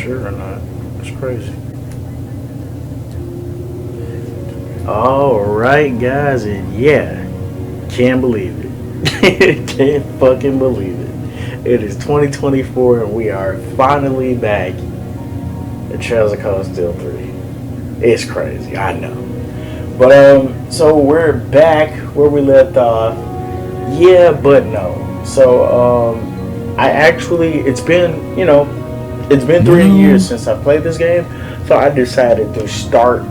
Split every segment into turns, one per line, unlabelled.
sure or not. It's crazy. Alright, guys, and yeah, can't believe it. Can't fucking believe it. It is 2024 and we are finally back at Trails of Cold Steel 3. It's crazy, I know. But, so we're back where we left off. Yeah, but no. So, I actually, it's been 3 years since I played this game. So I decided to start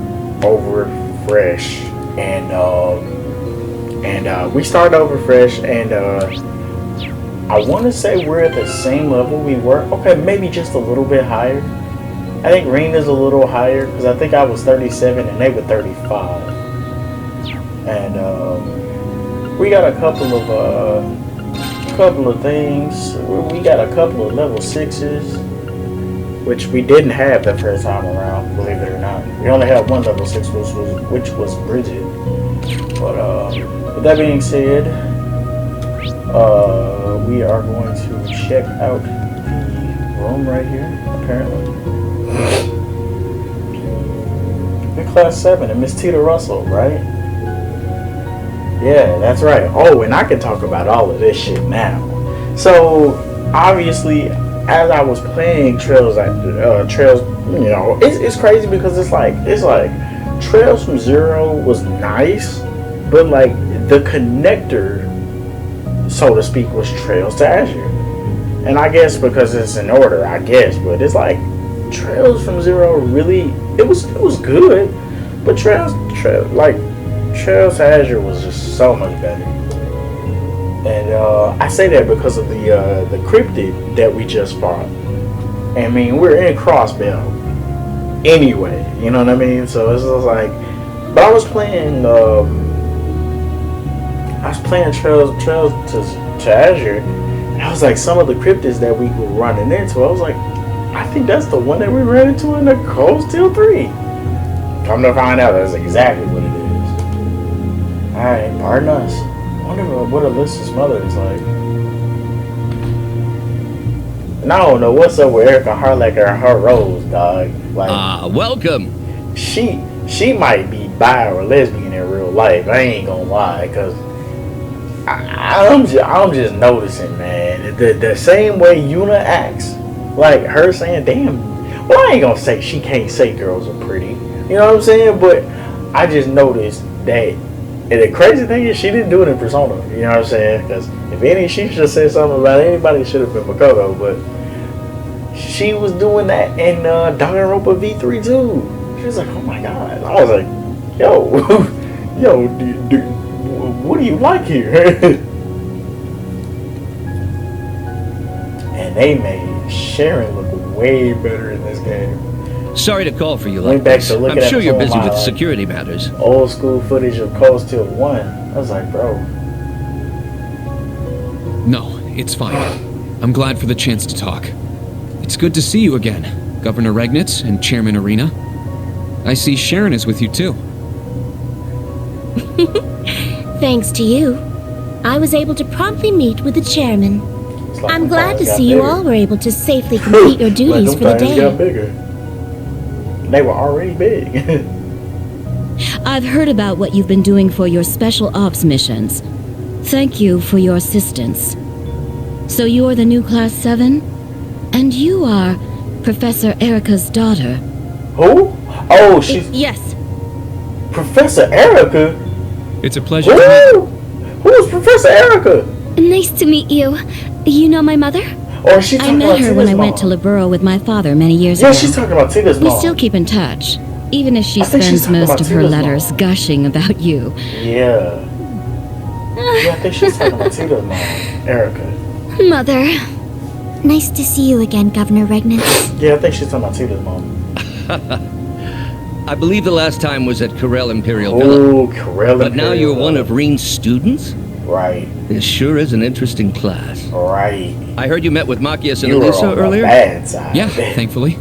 over fresh. And we started over fresh. And, I want to say we're at the same level we were. Okay, maybe just a little bit higher. I think Rena's a little higher because I think I was 37 and they were 35. And we got a couple of things. We got a couple of level 6s, which we didn't have the first time around, believe it or not. We only had one level 6, which was Bridget. But with that being said, we are going to check out the room right here, apparently. We're class 7 and Miss Tita Russell, right? Yeah, that's right. Oh, and I can talk about all of this shit now. So, obviously, as I was playing Trails, it's crazy because it's like Trails from Zero was nice, but like the connector, so to speak, was Trails to Azure. And I guess because it's in order, I guess, but it's like Trails from Zero really, it was good, but Trails to Azure was just so much better. And I say that because of the cryptid that we just fought. I mean, we're in Crossbell anyway, you know what I mean? So it's just like, but I was playing Trails to Azure, and I was like, some of the cryptids that we were running into, I was like, I think that's the one that we ran into in the Cold Steel 3. Come to find out, that's exactly what it is. Alright, pardon us. I wonder what Alyssa's mother is like. And I don't know what's up with Erica Harlacher and her Rose, dog. Like,
welcome.
She might be bi or lesbian in real life. I ain't gonna lie, cause I'm just noticing, man. The same way Yuna acts, like her saying, "Damn." Well, I ain't gonna say she can't say girls are pretty. You know what I'm saying? But I just noticed that. And the crazy thing is, she didn't do it in Persona. You know what I'm saying? Because if any, she should have said something about anybody. It should have been Makoto. But she was doing that in Danganronpa V3 too. She was like, "Oh my god!" I was like, "Yo, what do you like here?" And they made Sharon look way better in this game.
Sorry to call for you like this. I'm sure you're busy with security matters.
Old school footage of Cold Steel 1. I was like, bro.
No, it's fine. I'm glad for the chance to talk. It's good to see you again, Governor Regnitz and Chairman Arena. I see Sharon is with you too.
Thanks to you, I was able to promptly meet with the chairman.
Like
I'm glad to see you all were able to safely complete your duties for the day.
Got bigger. They were already big.
I've heard about what you've been doing for your special ops missions. Thank you for your assistance. So you're the new Class 7? And you are Professor Erica's daughter.
Who? Oh, she's...
Yes.
Professor Erica?
It's a pleasure.
Who is Professor Erica?
Nice to meet you. You know my mother?
Or is she talking about
I met her
Tita's
when I
mom?
went to Laburo with my father many years ago.
Yeah, she's talking about Tita's mom.
We still keep in touch, even if she spends most of her letters gushing about you.
Yeah. Yeah, I think she's talking about Tita's mom, Erica.
Mother. Nice to see you again, Governor Regnitz.
Yeah, I think she's talking about Tita's mom.
I believe the last time was at Corel Imperial Villa.
Oh, Corel Imperial
But now you're one of Reen's students?
Right.
This sure is an interesting class.
Right.
I heard you met with Machias and
You were
Elisa
on the
earlier?
bad side.
Yeah, thankfully.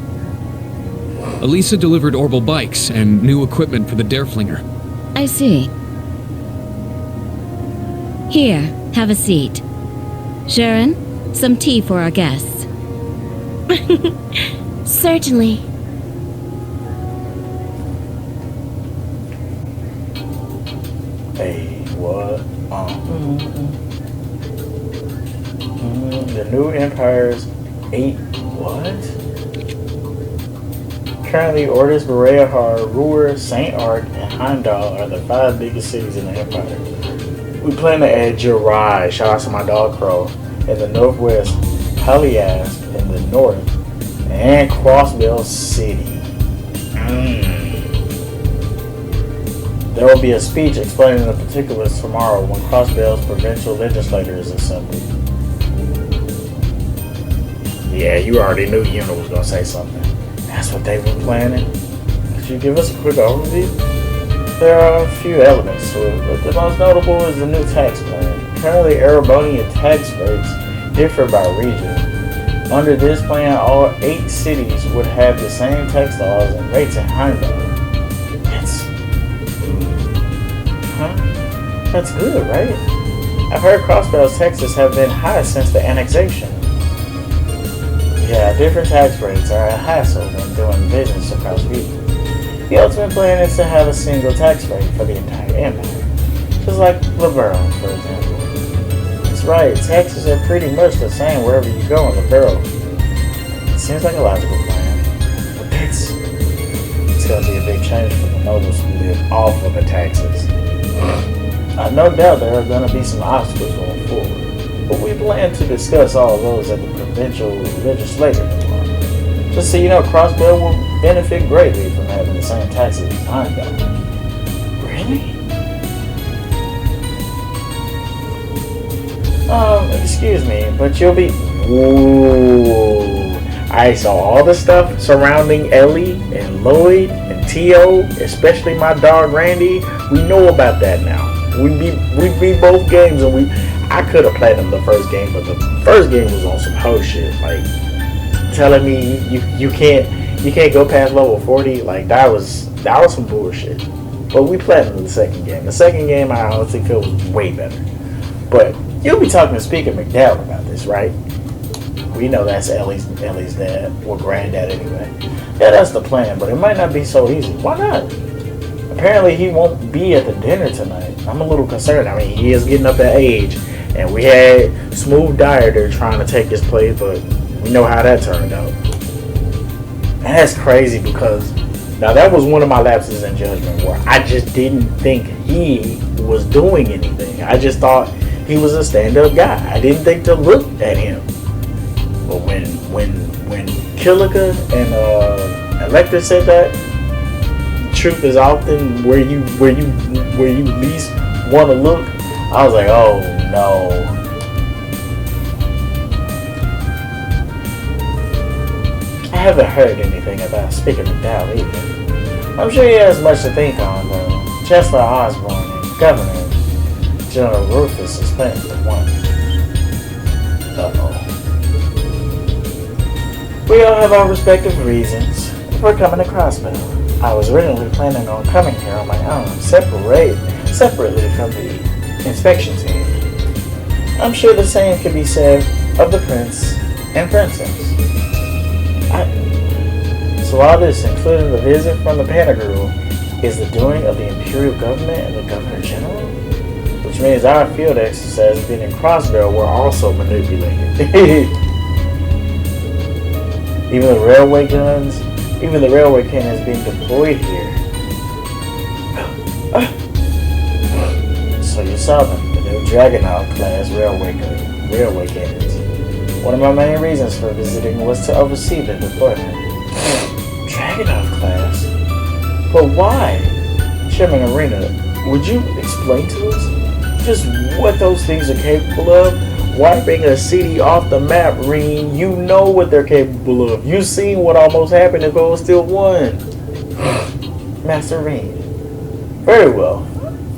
Elisa delivered Orbital bikes and new equipment for the Dareflinger.
I see. Here, have a seat. Sharon, some tea for our guests. Certainly.
Hey, what? The new Empire's 8. What? Currently, Ortis, Bereahar, Ruhr, St. Arc, and Heimdall are the 5 biggest cities in the Empire. We plan to add Jirai, shout out to my dog Crow, in the northwest, Halias in the north, and Crossbell City. There will be a speech explaining the particulars tomorrow when Crossbell's provincial legislature is assembled. Yeah, you already knew Yuna was going to say something. That's what they were planning. Could you give us a quick overview? There are a few elements to it, but the most notable is the new tax plan. Currently, Erebonian tax rates differ by region. Under this plan, all 8 cities would have the same tax laws and rates in Heimdall. That's good, right? I've heard Crossbell's taxes have been high since the annexation. Yeah, different tax rates are a hassle when doing business across regions. The ultimate plan is to have a single tax rate for the entire empire. Just like Liberl, for example. That's right, taxes are pretty much the same wherever you go in Liberl. It seems like a logical plan. But it's going to be a big change for the nobles who live off of the taxes. No doubt there are going to be some obstacles going forward, but we plan to discuss all of those at the provincial legislature tomorrow. Just so you know, Crossbell will benefit greatly from having the same taxes as Heimdall. Really? Excuse me, but you'll be... Ooh. Alright, so all the stuff surrounding Ellie and Lloyd and Tio, especially my dog Randy, we know about that now. We beat both games, and I could have played them the first game, but the first game was on some hoe shit. Like telling me you can't go past level 40. Like that was some bullshit. But we played them in the second game. The second game I honestly feel was way better. But you'll be talking to Speaker McDowell about this, right? We know that's Ellie's dad or granddad anyway. Yeah, that's the plan, but it might not be so easy. Why not? Apparently he won't be at the dinner tonight. I'm a little concerned. I mean, he is getting up that age, and we had Smooth Dyer there trying to take his place, but we know how that turned out. And that's crazy because now that was one of my lapses in judgment where I just didn't think he was doing anything. I just thought he was a stand-up guy. I didn't think to look at him. But when Killica and Electra said that, truth is often where you least want to look, I was like, oh no. I haven't heard anything about Speaker McDowell either. I'm sure he has much to think on though. Chancellor Osborne and Governor General Rufus is planning for one. Uh-oh. We all have our respective reasons for coming to Crossbell. I was originally planning on coming here on my own, separately from the inspection team. I'm sure the same could be said of the prince and princess. So all this, including the visit from the Panagirl, is the doing of the Imperial Government and the Governor General? Which means our field exercises being in Crossbell were also manipulated. Even the railway cannons being deployed here. So you saw them, the new Dragonov class railway cannons. One of my main reasons for visiting was to oversee the deployment. Dragonov class? But why? Chairman Arena, would you explain to us just what those things are capable of? Wiping a city off the map, Reen. You know what they're capable of. You've seen what almost happened to Gold Steel 1. Master Reen. Very well.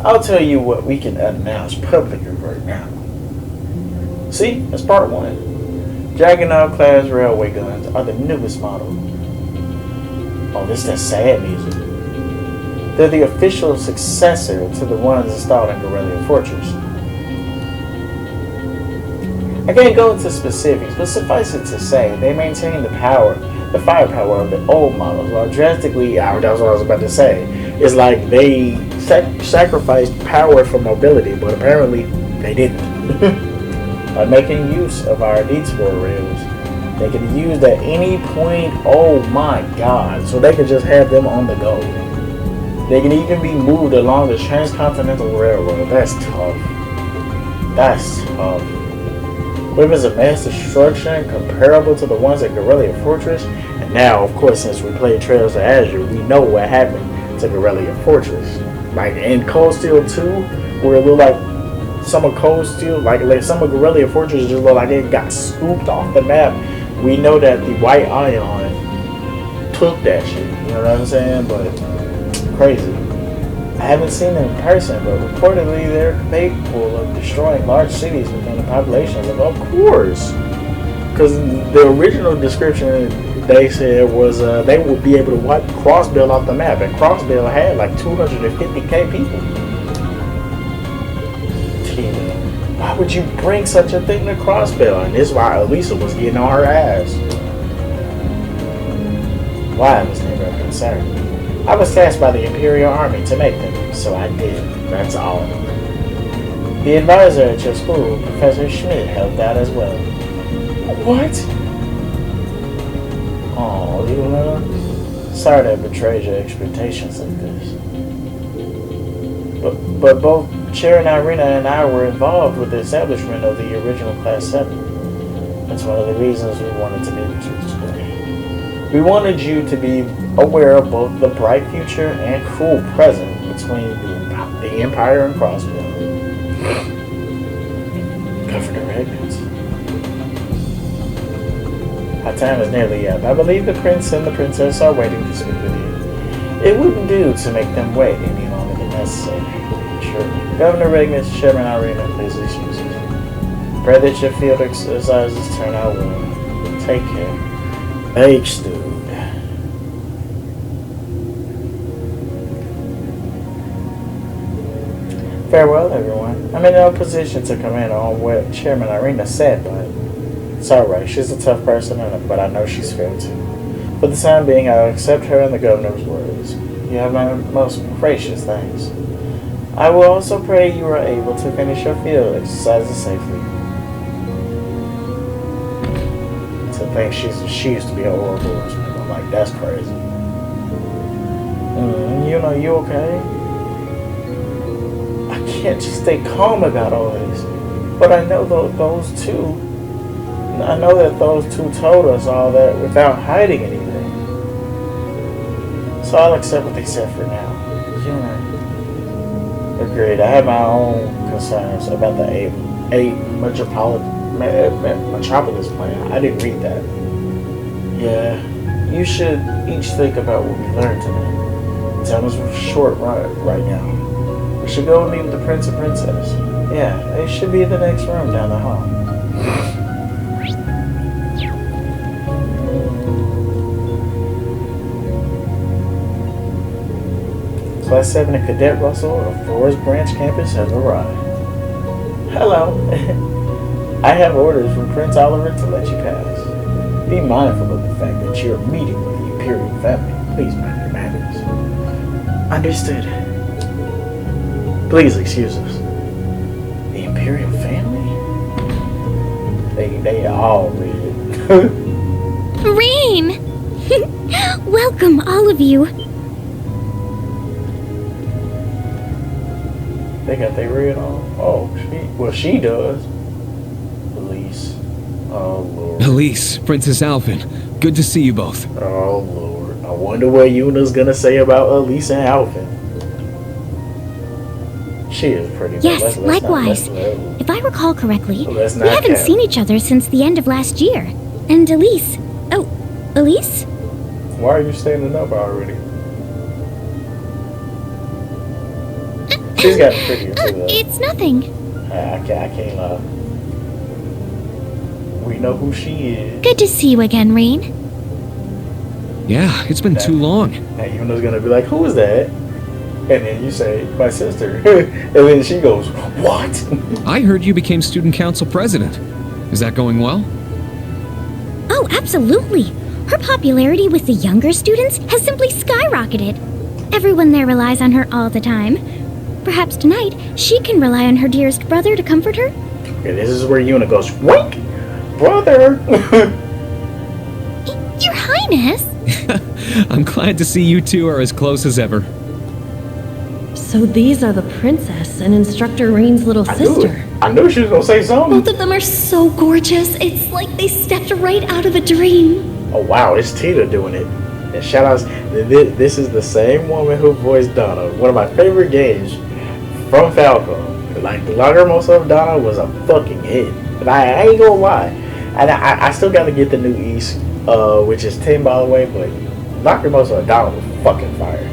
I'll tell you what we can announce publicly right now. See, that's part 1. Dragonov class railway guns are the newest model. Oh, this is that sad music. They're the official successor to the ones installed in Corellia Fortress. I can't go into specifics, but suffice it to say, they maintain the firepower of the old models, while drastically, that's what I was about to say. It's like they sacrificed power for mobility, but apparently they didn't. By making use of our detour rails, they can be used at any point. Oh my god. So they could just have them on the go. They can even be moved along the transcontinental railroad. That's tough. That's tough. Weapons of mass destruction comparable to the ones at Guerrilla Fortress. And now, of course, since we played Trails of Azure, we know what happened to Guerrilla Fortress. Like in Cold Steel 2, where it looked like some of Cold Steel, like some of Guerrilla Fortress just looked like it got scooped off the map. We know that the White Ion took that shit. You know what I'm saying? But crazy. I haven't seen them in person, but reportedly they're capable of destroying large cities within the populations of course. Because the original description they said was they would be able to wipe Crossbill off the map, and Crossbill had like 250k people. Why would you bring such a thing to Crossbill? And this is why Elisa was getting on her ass. Why was never a concern. I was tasked by the Imperial Army to make them, so I did. That's all. The advisor at your school, Professor Schmidt, helped out as well. What? Oh, you know? Sorry to betray your expectations like this. But both Sharon, Irina, and I were involved with the establishment of the original Class 7. That's one of the reasons we wanted to meet with you today. We wanted you to be aware of both the bright future and cruel present between the Empire and Crossville. Governor Edmonds. Our time is nearly up. I believe the Prince and the Princess are waiting to speak with you. It wouldn't do to make them wait any longer than necessary. Sure. Governor Regnitz, Chairman Irina, please excuse us. Pray that your field exercises turn out well. Take care. Thanks, dude. Farewell, everyone. I'm in no position to comment on what Chairman Irina said, but it's alright. She's a tough person, but I know she's fair too. For the time being, I'll accept her and the governor's words. You have my most gracious thanks. I will also pray you are able to finish your field exercises safely. To think she used to be an Ouroboros. I'm like, that's crazy. You know, you okay? I can't just stay calm about all this. But I know that those two told us all that without hiding anything. So I'll accept what they said for now. You know. Agreed. I have my own concerns about the 8 Metropolis plan. I didn't read that. Yeah, you should each think about what we learned today. Time is short right now. We should go and meet with the Prince and Princess. Yeah, they should be in the next room down the hall. Class 7 and Cadet Russell of Forest Branch campus has arrived. Hello. I have orders from Prince Oliver to let you pass. Be mindful of the fact that you're meeting with the Imperial family. Please mind your manners. Understood. Please excuse us. The Imperial family? They all read it.
Rain! Welcome, all of you.
They got their red on. Oh, she does. Elise. Oh, Lord.
Elise, Princess Alvin. Good to see you both.
Oh, Lord. I wonder what Yuna's gonna say about Elise and Alvin. She is pretty.
Yes, likewise. If I recall correctly, we haven't seen each other since the end of last year. And Elise. Oh, Elise?
Why are you standing up already? She's gotten prettier too, though.
It's nothing.
I can't lie. We know who she is.
Good to see you again, Rain.
Yeah, it's been too long.
And Yuna's gonna be like, who is that? And then you say, my sister. And then she goes, what?
I heard you became student council president. Is that going well?
Oh, absolutely. Her popularity with the younger students has simply skyrocketed. Everyone there relies on her all the time. Perhaps tonight, she can rely on her dearest brother to comfort her?
Okay, this is where Yuna goes, wink! Brother!
Your Highness!
I'm glad to see you two are as close as ever.
So these are the princess and Instructor Rain's little sister.
I knew she was gonna say something.
Both of them are so gorgeous. It's like they stepped right out of a dream.
Oh wow, it's Tita doing it. And shout outs, this is the same woman who voiced Donna. One of my favorite games from Falco. Like, the Lacrimosa of Donna was a fucking hit. And I ain't gonna lie. And I still gotta get the new East, which is 10 by the way, but Lacrimosa of Donna was fucking fire.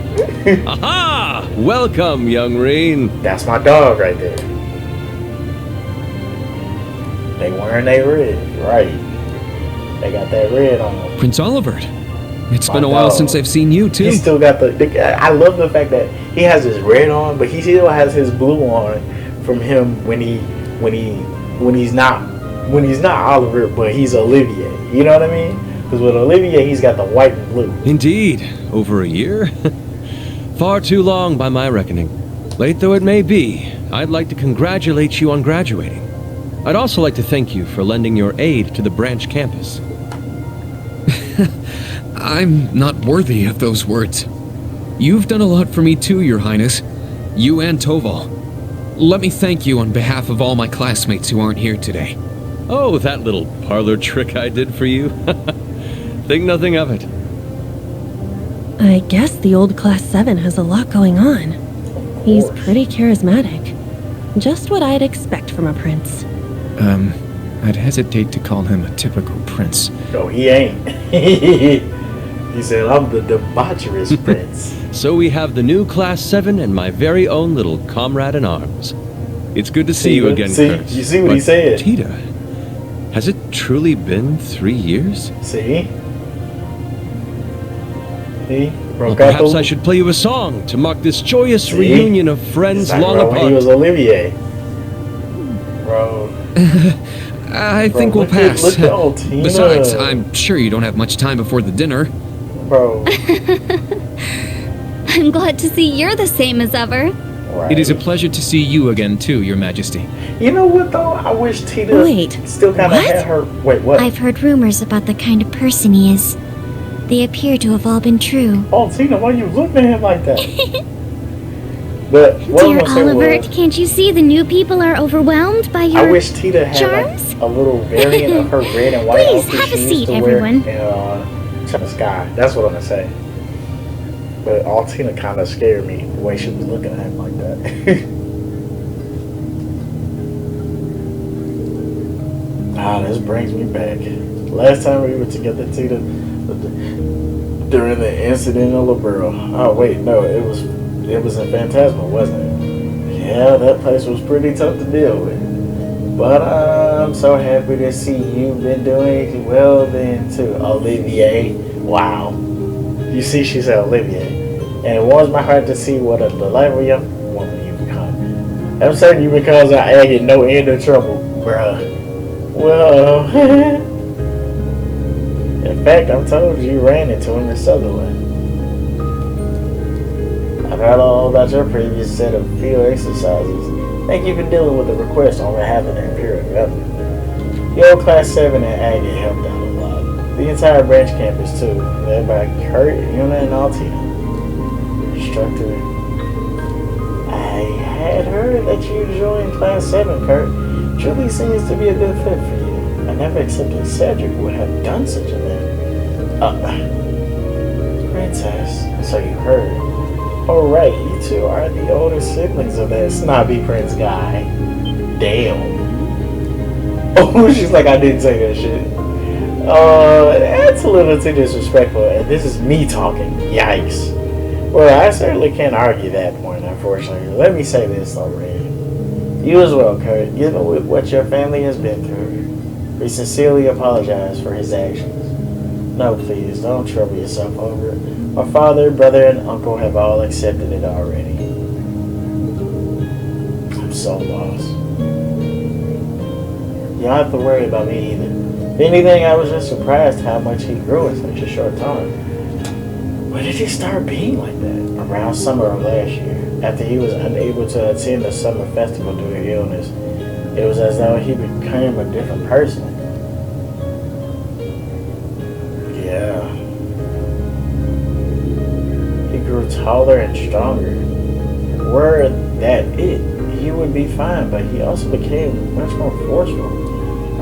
Aha! Welcome, young Rain.
That's my dog right there. They wearing their red, right. They got that red on them.
Prince Olivert. It's been a while since I've seen you, too.
He still got I love the fact that he has his red on, but he still has his blue on from him when he's not Olivert, but he's Olivier. You know what I mean? Because with Olivier, he's got the white and blue.
Indeed. Over a year? Far too long by my reckoning. Late though it may be, I'd like to congratulate you on graduating. I'd also like to thank you for lending your aid to the branch campus.
I'm not worthy of those words. You've done a lot for me too, Your Highness. You and Toval. Let me thank you on behalf of all my classmates who aren't here today.
Oh, that little parlor trick I did for you. Think nothing of it.
I guess the old Class 7 has a lot going on. He's pretty charismatic. Just what I'd expect from a prince.
I'd hesitate to call him a typical prince.
No, he ain't. He said, I'm the debaucherous prince.
So we have the new Class 7 and my very own little comrade in arms. It's good to see you again, Curtis.
You see what he said?
Tita, has it truly been 3 years?
See?
Well, perhaps I should play you a song to mark this joyous reunion of friends
like,
long
bro,
apart.
When he was Olivier. Bro.
I think we'll pass.
Look at old Tina.
Besides, I'm sure you don't have much time before the dinner.
Bro.
I'm glad to see you're the same as ever.
Right. It is a pleasure to see you again, too, Your Majesty.
You know what, though? I wish Tita still kind of had her... Wait, what?
I've heard rumors about the kind of person he is. They appear to have all been true.
Oh, Tina, why you looking at him like that? But
dear Olivert, can't you see the new people are overwhelmed by your
I wish Tita had
charms?
Like, a little variant of her red and white.
Please, have a seat, everyone.
In the sky. That's what I'm going to say. But Altina kind of scared me, the way she was looking at him like that. This brings me back. Last time we were together, Tita, during the incident in Liberal. Oh, wait, no, it was in Phantasma, wasn't it? Yeah, that place was pretty tough to deal with. But I'm so happy to see you've been doing well then, too. Olivier. Wow. You see, she said Olivier. And it warms my heart to see what a delightful young woman you become. I'm certain you because I get no end of trouble, bruh. Well, in fact, I'm told you ran into him in Sutherland. I've heard all about your previous set of field exercises. Think you've been dealing with a request on behalf of the Imperial government. Your Class 7 and Aggie helped out a lot. The entire branch campus, too, led by Kurt, Yuna, and Altina. Instructor, I had heard that you joined Class 7, Kurt. Truly seems to be a good fit for you. I never accepted Cedric would have done such a thing. Princess, so you heard. Oh right, you two are the older siblings of that snobby prince guy. Damn. Oh, she's like, I didn't say that shit. That's a little too disrespectful, and this is me talking. Yikes. Well, I certainly can't argue that point, unfortunately. Let me say this already. You as well, Kurt, given what your family has been through. We sincerely apologize for his actions. No, please, don't trouble yourself over it. My father, brother, and uncle have all accepted it already. I'm so lost. You don't have to worry about me either. If anything, I was just surprised how much he grew in such a short time. When did he start being like that? Around summer of last year, after he was unable to attend the summer festival due to illness. It was as though he became a different person. Yeah. He grew taller and stronger. Were that it, he would be fine, but he also became much more forceful.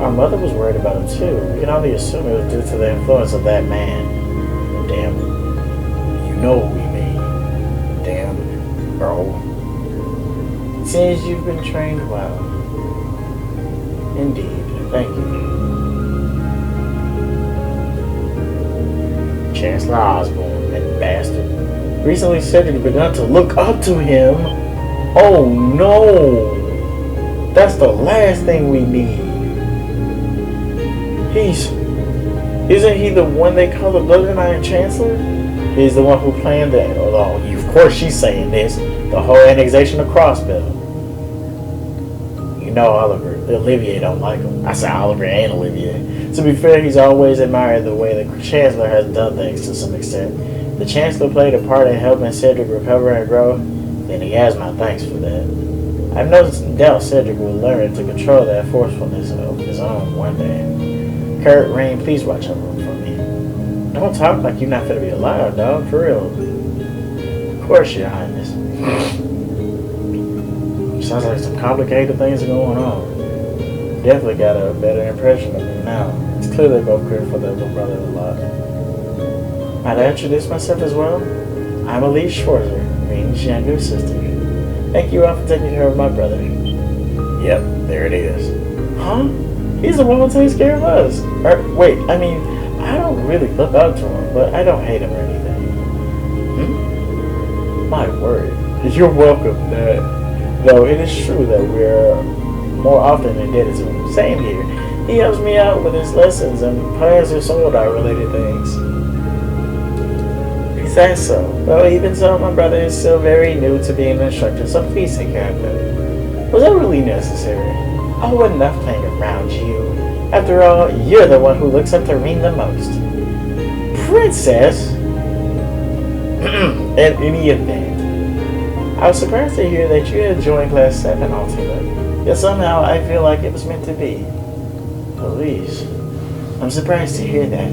Our mother was worried about him too. We can only assume it was due to the influence of that man. Damn. You know what we mean. Damn, bro. Seems you've been trained well. Indeed. Thank you. Chancellor Osborne, that bastard. Recently Cedric had begun to look up to him. Oh no! That's the last thing we need. Isn't he the one they call the Blood and Iron Chancellor? He's the one who planned that. Although, of course she's saying this. The whole annexation of Crossbell. You know Olivier don't like him. I say Oliver and Olivier. To be fair, he's always admired the way the Chancellor has done things to some extent. The Chancellor played a part in helping Cedric recover and grow, and he has my thanks for that. I've no doubt Cedric will learn to control that forcefulness of his own one day. Kurt, Rain, please watch over him for me. Don't talk like you're not gonna be alive, dog, for real. Of course, Your Highness. Sounds like some complicated things are going on. Definitely got a better impression of him now. It's clear they both care for their little brother a lot. Might I introduce myself as well? I'm Elise Schwarzer, Rain's younger sister. Thank you all for taking care of my brother. Yep, there it is. Huh? He's the one who takes care of us. Wait, I mean, I don't really look up to him, but I don't hate him or anything. My word. You're welcome, Dad. Though it is true that we're more often indebted to him. Same here. He helps me out with his lessons and plans his related things. Is that so? Well, even so, my brother is still very new to being an instructor, so please take care of him. Was that really necessary? I wouldn't have playing around you. After all, you're the one who looks up to Reem the most. Princess? In any event, I was surprised to hear that you had joined Class 7 altogether. Yet somehow I feel like it was meant to be. Elise, I'm surprised to hear that.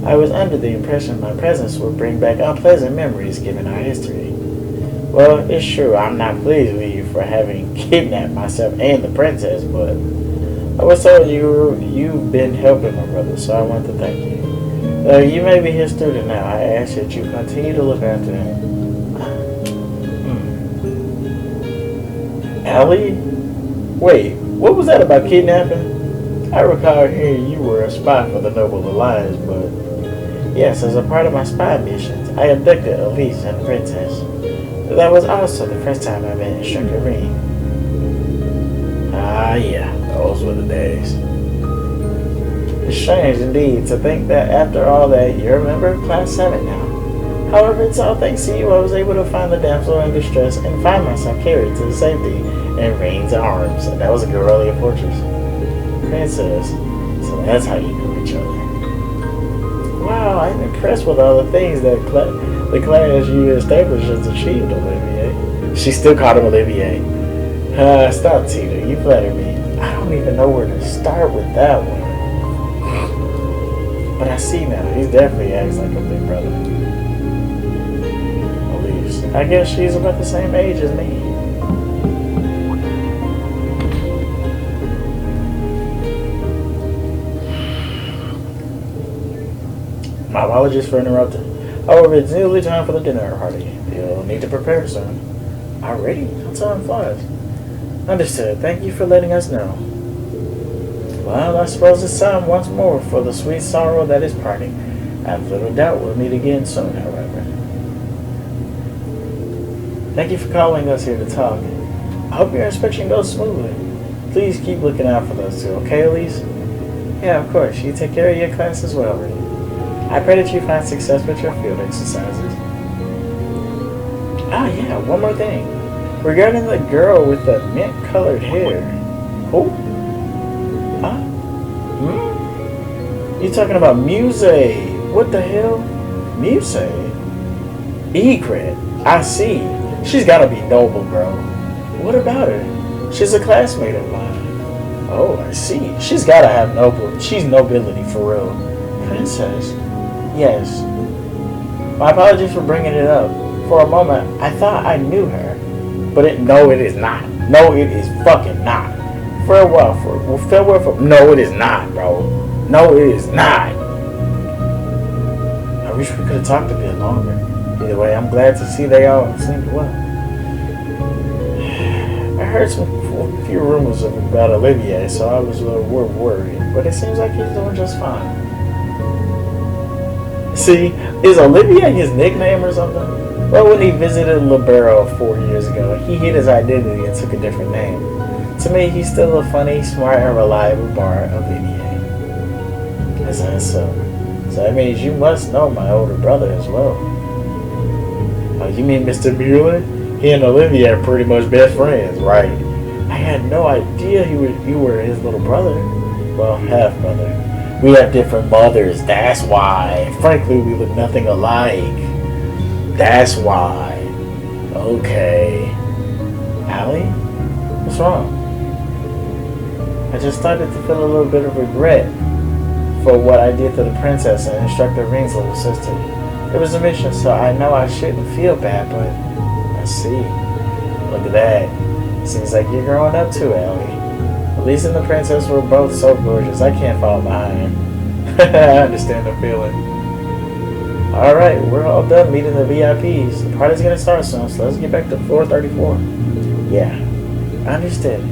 I was under the impression my presence would bring back unpleasant memories given our history. Well, it's true, I'm not pleased with you for having kidnapped myself and the princess, but I was told you've been helping my brother, so I want to thank you. You may be his student now. I ask that you continue to look after him. Allie? Wait, what was that about kidnapping? I recall hearing you were a spy for the Noble Alliance, but yes, as a part of my spy missions, I abducted Elise and the princess. That was also the first time I met Instructor Reem. Ah, yeah, those were the days. It's strange indeed to think that after all that, you're a member of Class 7 now. However, it's all thanks to you I was able to find the damsel in distress and find myself carried to safety in Reem's arms. And that was a Gorilla Fortress. Princess, so that's how you knew each other. Wow, I'm impressed with all the things that the class you established has achieved, Olivier. She still called him Olivier. Stop, Tina. You flatter me. I don't even know where to start with that one. But I see now. He definitely acts like a big brother. Elise. I guess she's about the same age as me. My apologies for interrupting. However, it's nearly time for the dinner party. You'll need to prepare soon. Already? How time flies. Understood. Thank you for letting us know. Well, I suppose it's time once more for the sweet sorrow that is parting. I have little doubt we'll meet again soon, however. Thank you for calling us here to talk. I hope your inspection goes smoothly. Please keep looking out for those two, okay, Elise? Yeah, of course. You take care of your class as well, Reed. I pray that you find success with your field exercises. Ah, yeah, one more thing. Regarding the girl with the mint-colored hair. Oh? Ah, You talking about Muse? What the hell? Muse? Egret. I see. She's gotta be noble, bro. What about her? She's a classmate of mine. Oh, I see. She's gotta have noble. She's nobility for real. Princess? Yes. My apologies for bringing it up. For a moment, I thought I knew her. But no, it is not. No, it is fucking not. Farewell for... No, it is not, bro. No, it is not. I wish we could have talked a bit longer. Either way, I'm glad to see they all seem well. I heard a few rumors about Olivier, so I was a little worried. But it seems like he's doing just fine. See, is Olivier his nickname or something? Well, when he visited Libero 4 years ago, he hid his identity and took a different name. To me, he's still a funny, smart, and reliable bar Olivier. Is that so? So that means you must know my older brother as well. Oh, you mean Mr. Mueller? He and Olivier are pretty much best friends, right? I had no idea you were his little brother. Well, half brother. We have different mothers, that's why. Frankly, we look nothing alike. That's why. Okay. Allie? What's wrong? I just started to feel a little bit of regret for what I did to the princess and Instructor Ring's little sister. It was a mission, so I know I shouldn't feel bad, but I see. Look at that. Seems like you're growing up too, Allie. Elise and the princess were both so gorgeous, I can't fall behind. I understand the feeling. Alright, we're all done meeting the VIPs. The party's gonna start soon, so let's get back to floor 34. Yeah, I understand.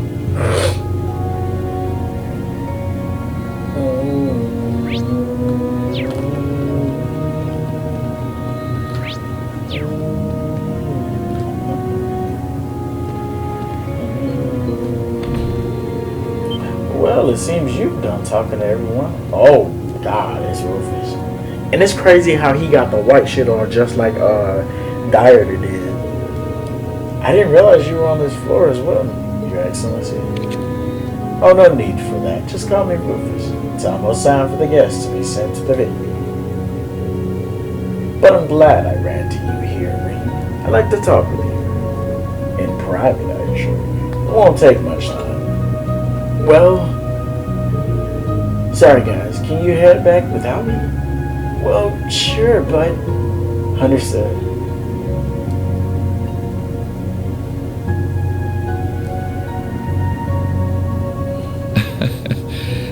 Well, it seems you've done talking to everyone. Oh, God, it's Rufus. And it's crazy how he got the white shit on just like Dyer did. I didn't realize you were on this floor as well, Your Excellency. Oh, no need for that. Just call me Rufus. It's almost time for the guests to be sent to the venue. But I'm glad I ran to you here, Ring. I'd like to talk with you. In private, I assure you. It won't take much time. Well, sorry guys, can you head back without me? Well, sure, but... Understood.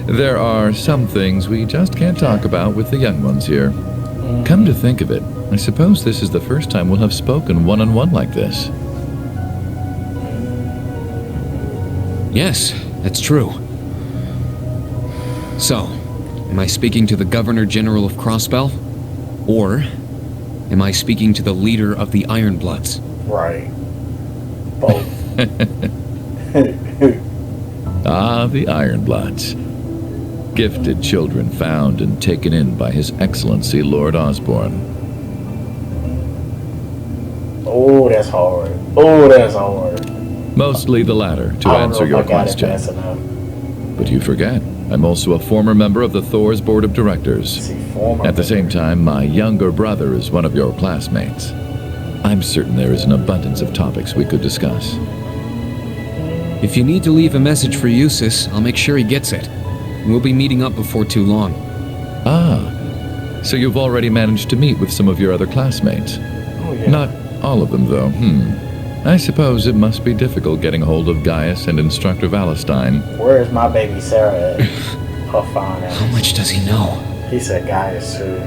There are some things we just can't talk about with the young ones here. Come to think of it, I suppose this is the first time we'll have spoken one-on-one like this.
Yes, that's true. So, am I speaking to the Governor General of Crossbell? Or am I speaking to the leader of the Ironbloods?
Right. Both.
Ah, the Ironbloods. Gifted children found and taken in by His Excellency Lord Osborne.
Oh, that's hard. Oh, that's hard.
Mostly the latter, to answer your question. But you forget, I'm also a former member of the Thor's Board of Directors. At the same time, my younger brother is one of your classmates. I'm certain there is an abundance of topics we could discuss.
If you need to leave a message for Eustace, I'll make sure he gets it. We'll be meeting up before too long.
Ah, so you've already managed to meet with some of your other classmates.
Oh, yeah.
Not all of them, though. I suppose it must be difficult getting a hold of Gaius and Instructor Valentine.
Where is my baby Sarah at? Her fine ass.
How much does he know?
He said Gaius too.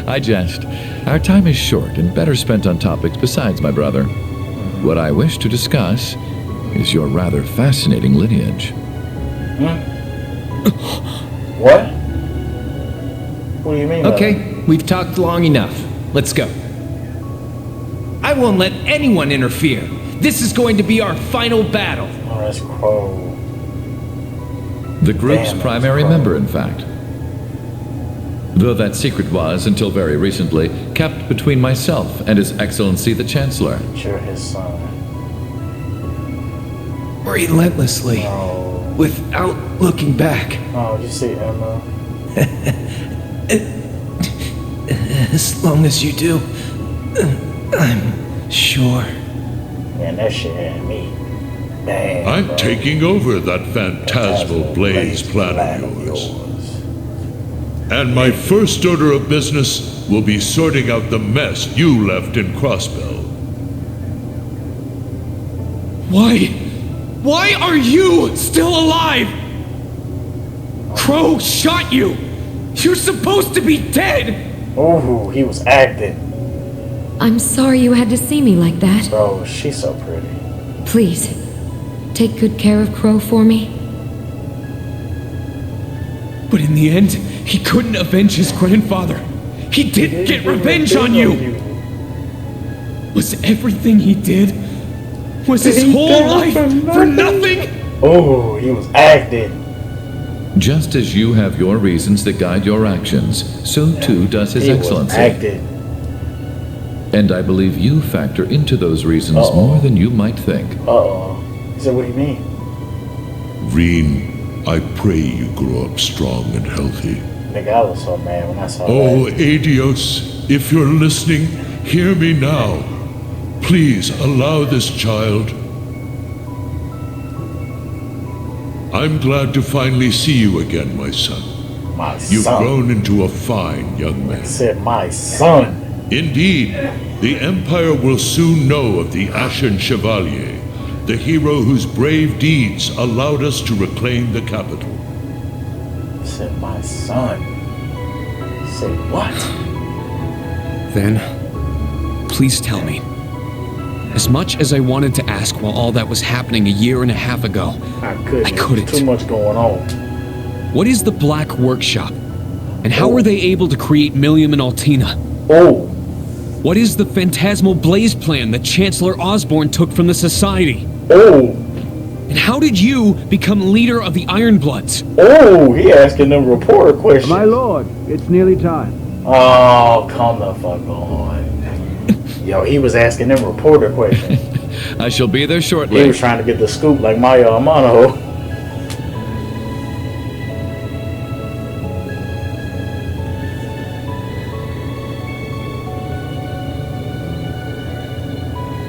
I jest. Our time is short and better spent on topics besides my brother. What I wish to discuss is your rather fascinating lineage.
What? What do you mean?
Okay, we've talked long enough. Let's go. I won't let anyone interfere. This is going to be our final battle.
Oh, that's Crow.
The group's
Damn,
primary
that's
member, in fact. Though that secret was, until very recently, kept between myself and His Excellency the Chancellor.
You're his son.
Relentlessly.
No.
without looking back.
Oh, you see Emma.
As long as you do, I'm sure.
Man, that shit had me. Damn,
I'm
bro.
taking over that phantasmal blaze plan of yours. And my first order of business will be sorting out the mess you left in Crossbell.
Why are you still alive? Crow shot you! You're supposed to be dead!
Oh, he was acting.
I'm sorry you had to see me like that.
Bro, she's so pretty.
Please, take good care of Crow for me.
But in the end, he couldn't avenge his grandfather. He didn't get revenge on you! Was everything he did? Was his whole life for nothing?
Oh, he was acting.
Just as you have your reasons that guide your actions, so too does His
He was
Excellency.
acting.
And I believe you factor into those reasons more than you might think.
Uh-oh. He said, what do you mean?
Reen, I pray you grow up strong and healthy.
Nigga, I was so mad when I saw
Oh,
that.
Adios, if you're listening, hear me now. Please allow this child. I'm glad to finally see you again, my son.
My
You've
son.
grown into a fine young man.
He said, my son.
Indeed, the Empire will soon know of the Ashen Chevalier, the hero whose brave deeds allowed us to reclaim the capital.
He said, my son. He said, what?
Then, please tell me. As much as I wanted to ask while all that was happening a year and a half ago,
I couldn't.
I couldn't.
Too much going on.
What is the Black Workshop? And how were they able to create Millium and Altina?
Oh.
What is the phantasmal blaze plan that Chancellor Osborne took from the Society?
Oh.
And how did you become leader of the Ironbloods?
Oh, he asking them reporter questions.
My lord, it's nearly time.
Oh, come the fuck on. Yo, he was asking them reporter questions.
I shall be there shortly.
He was trying to get the scoop like Maya Amano.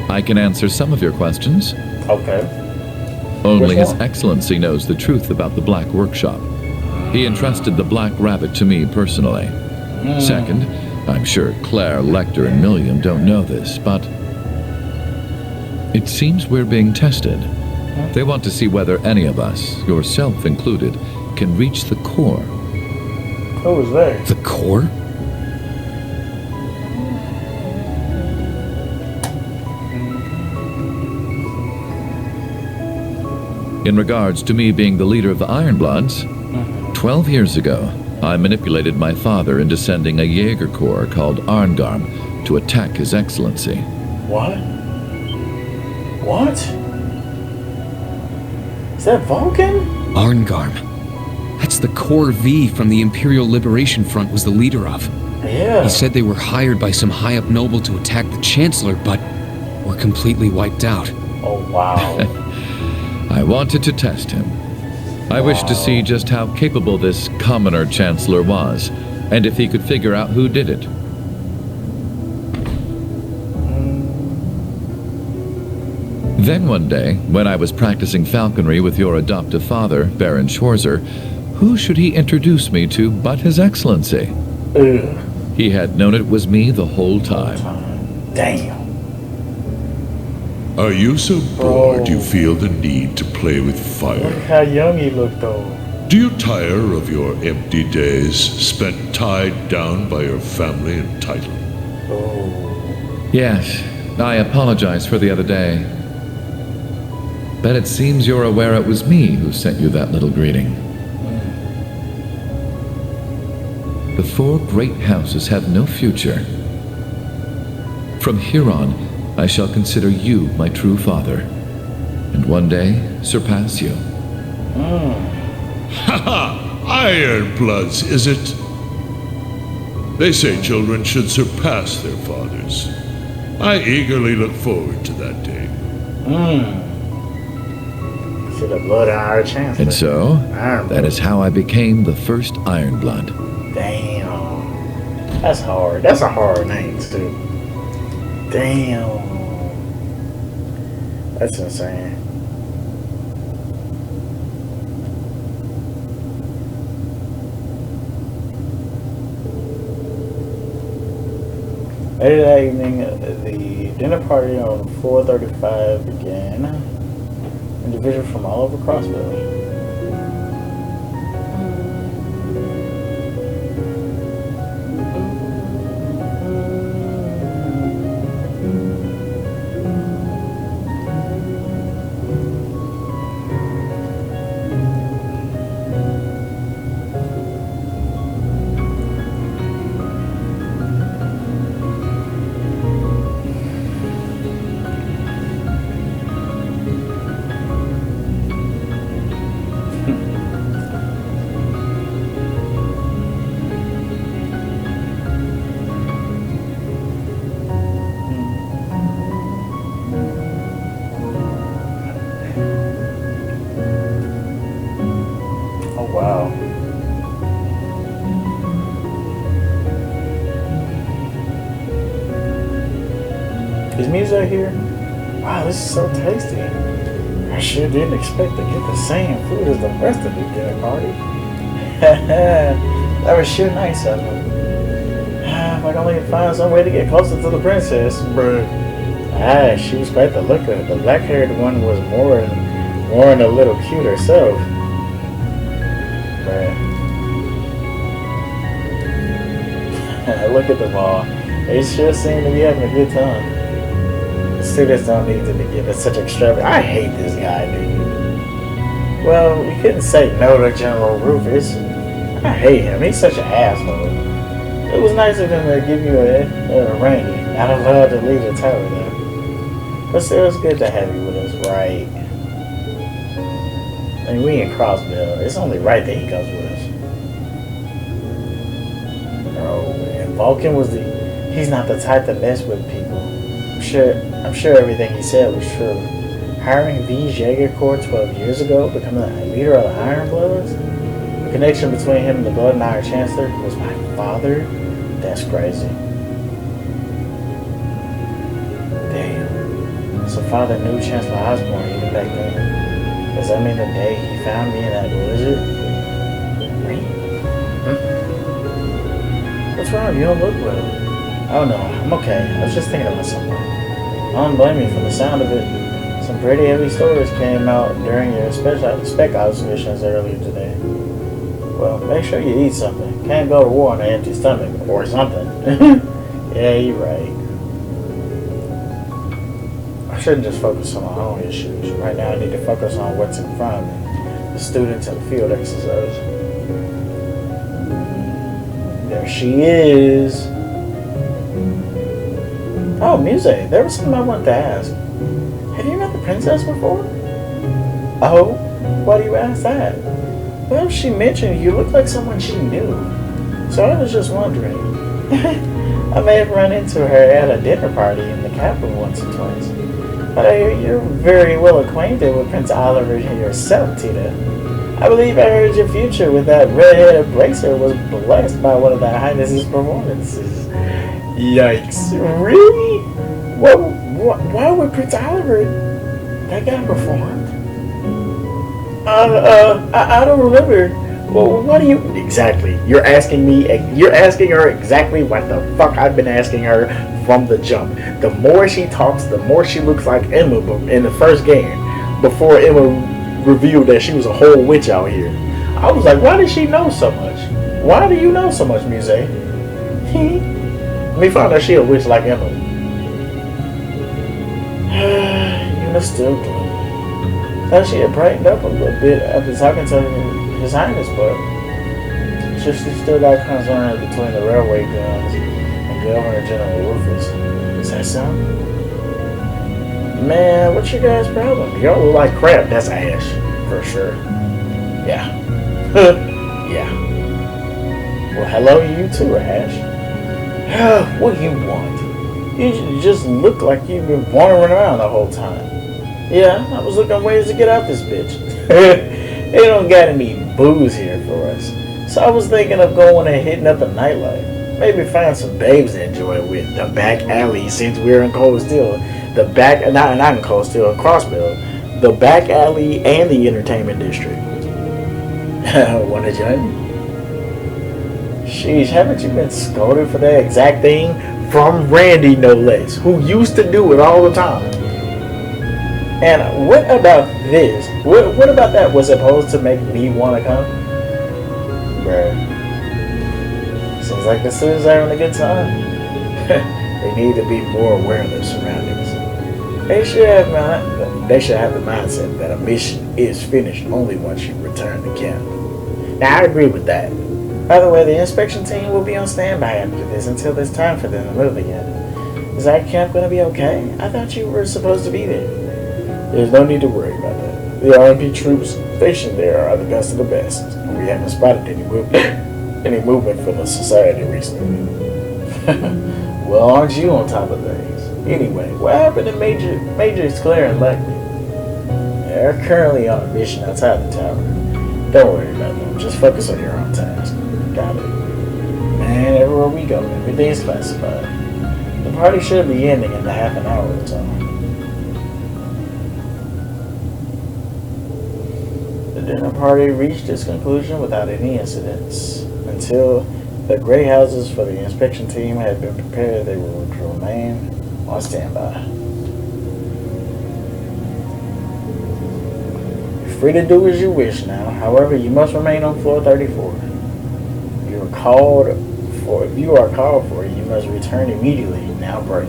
I can answer some of your questions.
Okay.
Only
Which
His
one?
Excellency knows the truth about the Black Workshop. He entrusted the Black Rabbit to me personally. Second, I'm sure Claire, Lecter, and Milliam don't know this, but it seems we're being tested. They want to see whether any of us, yourself included, can reach the core.
Who was there?
The core?
In regards to me being the leader of the Ironbloods, 12 years ago, I manipulated my father into sending a Jaeger Corps called Arngarm to attack His Excellency.
What? What? Is that Vulcan?
Arngarm. That's the Core V from the Imperial Liberation Front was the leader of.
Yeah.
He said they were hired by some high-up noble to attack the Chancellor, but were completely wiped out.
Oh, wow.
I wanted to test him. I wished to see just how capable this commoner Chancellor was, and if he could figure out who did it. Then one day, when I was practicing falconry with your adoptive father, Baron Schwarzer, who should he introduce me to but His Excellency?
Ugh.
He had known it was me the whole time.
Damn.
Are you so bored you feel the need to play with
Look
fire?
how young he looked, though.
Do you tire of your empty days spent tied down by your family and title?
Oh.
Yes, I apologize for the other day. But it seems you're aware it was me who sent you that little greeting. The four great houses have no future. From here on, I shall consider you my true father, and one day surpass you.
Haha! Ironbloods, is it? They say children should surpass their fathers. I eagerly look forward to that day.
To the blood and iron chancellor.
And so,
Ironblood.
that is how I became the first Ironblood.
Damn. That's hard. That's a hard name, too. Damn. That's insane. Later that evening, the dinner party on 435 began. Individuals from all over Crossville. Wow. Is Musa here? Wow, this is so tasty. I sure didn't expect to get the same food as the rest of the dinner party. That was sure nice of him. If I can only find some way to get closer to the princess, bruh. Ah, she was quite the looker. The black-haired one was more and a little cute herself. Look at them all. They sure seem to be having a good time. The students don't need to be given such extravagant. I hate this guy, dude. Well, we couldn't say no to General Rufus. I hate him. He's such an asshole. It was nice of him to give you a rainy. Not allowed to leave the tower, though. But still, it's good to have you with us, right? I mean, we in Crossville. It's only right that he comes with us. Vulcan was he's not the type to mess with people. I'm sure everything he said was true. Hiring these Jaeger Corps 12 years ago, becoming a leader of the Ironbloods, the connection between him and the Blood and Iron Chancellor was my father. That's crazy. Damn. So father knew Chancellor Osborne even back then. Does that mean the day he found me in that blizzard? What's wrong? You don't look well. Oh no, I'm okay. I was just thinking about something. I don't blame you for the sound of it. Some pretty heavy stories came out during your spec observations earlier today. Well, make sure you eat something. Can't go to war on an empty stomach or something. Yeah, you're right. I shouldn't just focus on my own issues. Right now I need to focus on what's in front of me. The students and the field exercise. There she is. Oh, Muse, there was something I wanted to ask. Have you met the princess before? Oh, why do you ask that? Well, she mentioned you look like someone she knew. So I was just wondering. I may have run into her at a dinner party in the capital once or twice. But I hear you're very well acquainted with Prince Oliver yourself, Tita. I believe I heard your future with that red-headed bracer was blessed by one of the Highness's performances. Yikes. Really? Why would Prince Oliver that guy performed? I don't remember. Well, what do you... Exactly. You're asking her exactly what the fuck I've been asking her from the jump. The more she talks, the more she looks like Emma in the first game. Before Emma revealed that she was a whole witch out here. I was like, why does she know so much? Why do you know so much, Muse? We found out she a witch like Emma. You're still gloomy. Thought she had brightened up a little bit after talking to His Highness, but she still got concerns between the railway guns and Governor General Rufus. Is that so? Man, what's your guys' problem? Y'all look like crap. That's Ash, for sure. Yeah. Yeah. Well, hello you too, Ash. What do you want? You just look like you've been wandering around the whole time. Yeah, I was looking ways to get out this bitch. They don't got any booze here for us. So I was thinking of going and hitting up the nightlife. Maybe find some babes to enjoy with the back alley since we're in Cold Steel. The back, not in Cold Steel, Crossbell. The back alley and the entertainment district. Want to join? Sheesh, haven't you been scolded for that exact thing? From Randy, no less, who used to do it all the time. And what about this? What about that was supposed to make me want to come? Bruh. Seems like the students are having a good time. They need to be more aware of their surroundings. They should have the mindset that a mission is finished only once you return to camp. Now, I agree with that. By the way, the inspection team will be on standby after this until it's time for them to move again. Is our camp going to be okay? I thought you were supposed to be there. There's no need to worry about that. The RMP troops stationed there are the best of the best. We haven't spotted any movement from the society recently. Well, aren't you on top of things? Anyway, what happened to Majors Claire and Lucky? They're currently on a mission outside the tower. Don't worry about them. Just focus on your own task. Got it. Man, everywhere we go, everything's classified. The party should be ending in half an hour or so. The dinner party reached its conclusion without any incidents. Until the gray houses for the inspection team had been prepared, they would remain on standby. You're free to do as you wish now. However, you must remain on floor 34. If you are called for, you must return immediately. Now break.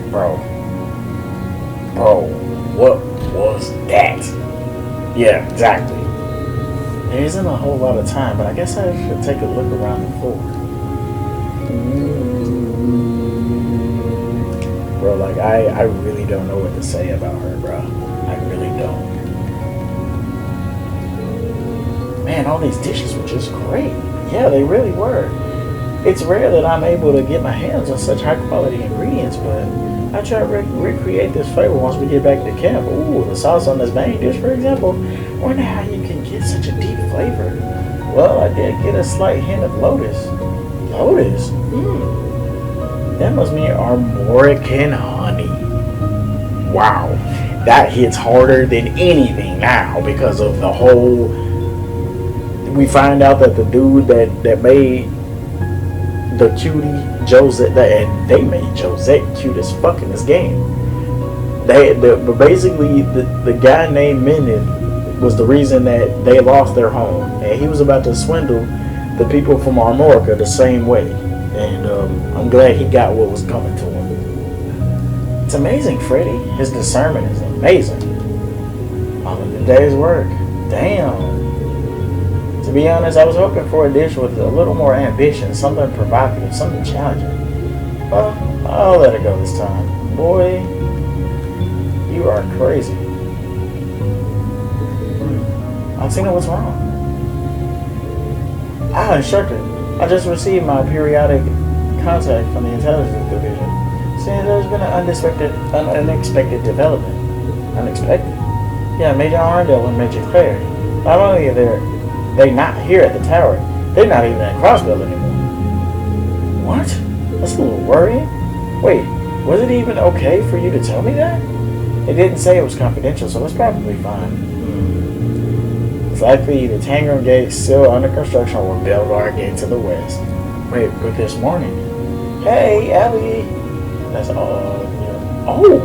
Bro, what was that? Yeah, exactly. There isn't a whole lot of time, but I guess I should take a look around the floor. Bro, like, I really don't know what to say about her, bro. I really don't. Man, all these dishes were just great. Yeah, they really were. It's rare that I'm able to get my hands on such high quality ingredients, but I try to recreate this flavor once we get back to camp. Ooh, the sauce on this main dish, for example. I wonder how you can get such a deep flavor. Well, I did get a slight hint of lotus. Lotus? That must mean Armorican honey. Wow. That hits harder than anything now because of the whole... We find out that the dude that made the cutie Josette, and they made Josette cute as fuck in this game. But basically, the guy named Menin was the reason that they lost their home, and he was about to swindle the people from Armorica the same way. And I'm glad he got what was coming to him. It's amazing, Freddy. His discernment is amazing. All of the day's work. Damn. To be honest, I was hoping for a dish with a little more ambition, something provocative, something challenging. Well, I'll let it go this time. Boy, you are crazy. Altina, what's wrong? Instructor, I just received my periodic contact from the intelligence division, saying there's been an unexpected development. Unexpected? Yeah, Major Arndale and Major Claire. Not only are they're not here at the tower, they're not even at Crossbell anymore. What? That's a little worrying. Wait, was it even okay for you to tell me that? It didn't say it was confidential, so it's probably fine. It's likely either Tangram Gate still under construction or Belvar Gate to the west. Wait, but this morning. Hey, Ellie. That's all. Yeah. Oh,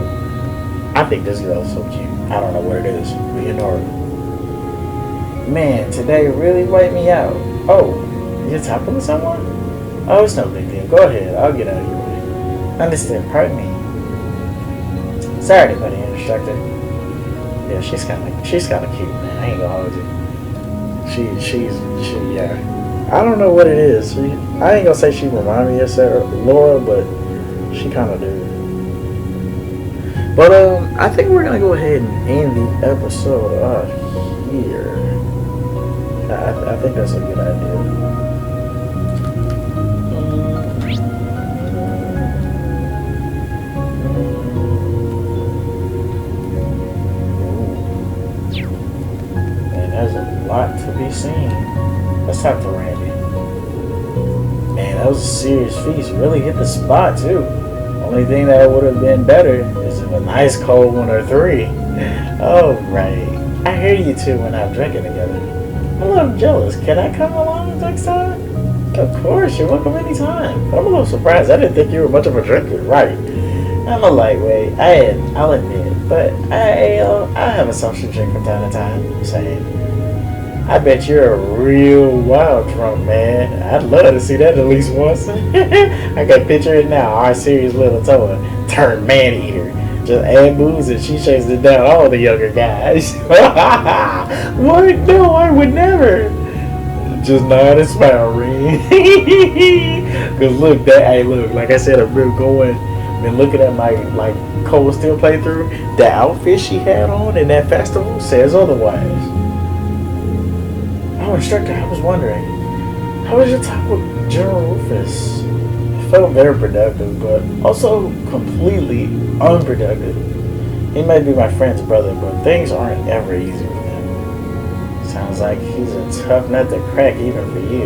I think this girl is so cute. I don't know what it is. Leonora. Man, today really wiped me out. Oh, you're talking to someone? Oh, it's no big deal. Go ahead. I'll get out of your way. Understood. Pardon me. Sorry, buddy, instructor. Yeah, she's kind of cute, man. I ain't gonna hold you. Yeah. I don't know what it is. I ain't gonna say she reminds me of Laura, but she kind of do. But I think we're gonna go ahead and end the episode here. I think that's a good idea. There's a lot to be seen. Let's talk to Randy. Man, that was a serious feast. Really hit the spot too. Only thing that would have been better is if a nice cold one or 3. Oh right. I hear you two when I'm drinking together. I'm a little jealous. Can I come along next time? Of course, you're welcome anytime. I'm a little surprised. I didn't think you were much of a drinker. Right. I'm a lightweight. I'll admit. But I have a social drink from time to time. Same. I bet you're a real wild drunk, man. I'd love to see that at least once. I can picture it now. Our serious little Toa turned man-eater. Just add booze and she chases down all the younger guys. What? No, I would never. Just nod and smile, Ring. Cause look, like I said, I've been looking at my Cold Steel playthrough. The outfit she had on in that festival says otherwise. Oh, instructor, I was wondering, how was your talk with General Rufus? It felt very productive, but also completely unproductive. He may be my friend's brother, but things aren't ever easy with him. Sounds like he's a tough nut to crack even for you.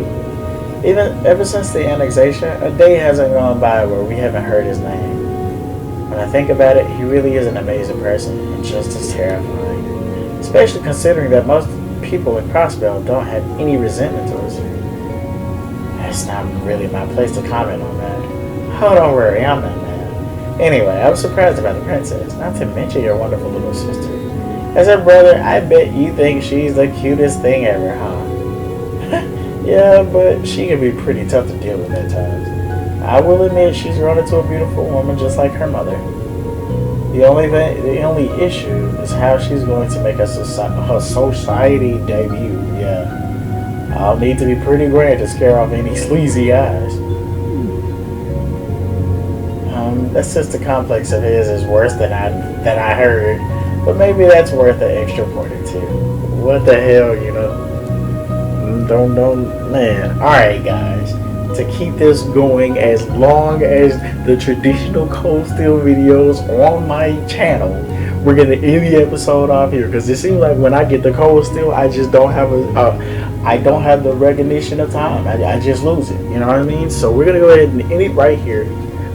Even ever since the annexation, a day hasn't gone by where we haven't heard his name. When I think about it, he really is an amazing person and just as terrifying. Especially considering that most people in Crossbell don't have any resentment towards him. That's not really my place to comment on that. Oh, don't worry, I'm not mad. Anyway, I was surprised about the princess, not to mention your wonderful little sister. As her brother, I bet you think she's the cutest thing ever, huh? Yeah, but she can be pretty tough to deal with at times. I will admit she's grown into a beautiful woman just like her mother. The only issue is how she's going to make her society debut. Yeah, I'll need to be pretty grand to scare off any sleazy eyes. That sister complex of his is worse than I heard, but maybe that's worth an extra point or two. What the hell, you know? Don't man. All right, guys. To keep this going as long as the traditional Cold Steel videos on my channel, we're gonna end the episode off here because it seems like when I get the Cold Steel, I just don't have I don't have the recognition of time. I just lose it. You know what I mean? So we're gonna go ahead and end it right here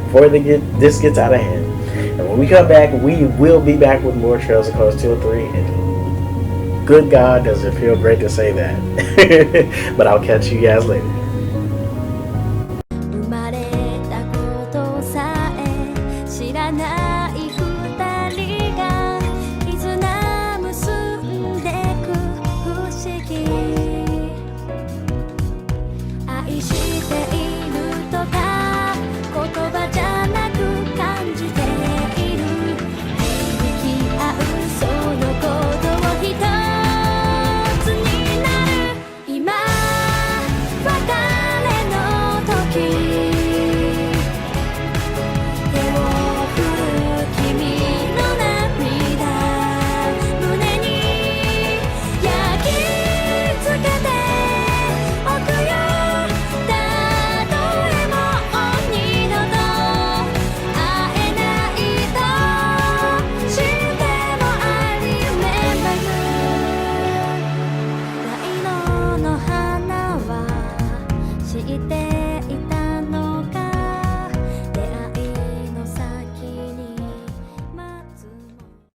before this gets out of hand. And when we come back, we will be back with more Trails of Cold Steel 3. And good God, does it feel great to say that? But I'll catch you guys later.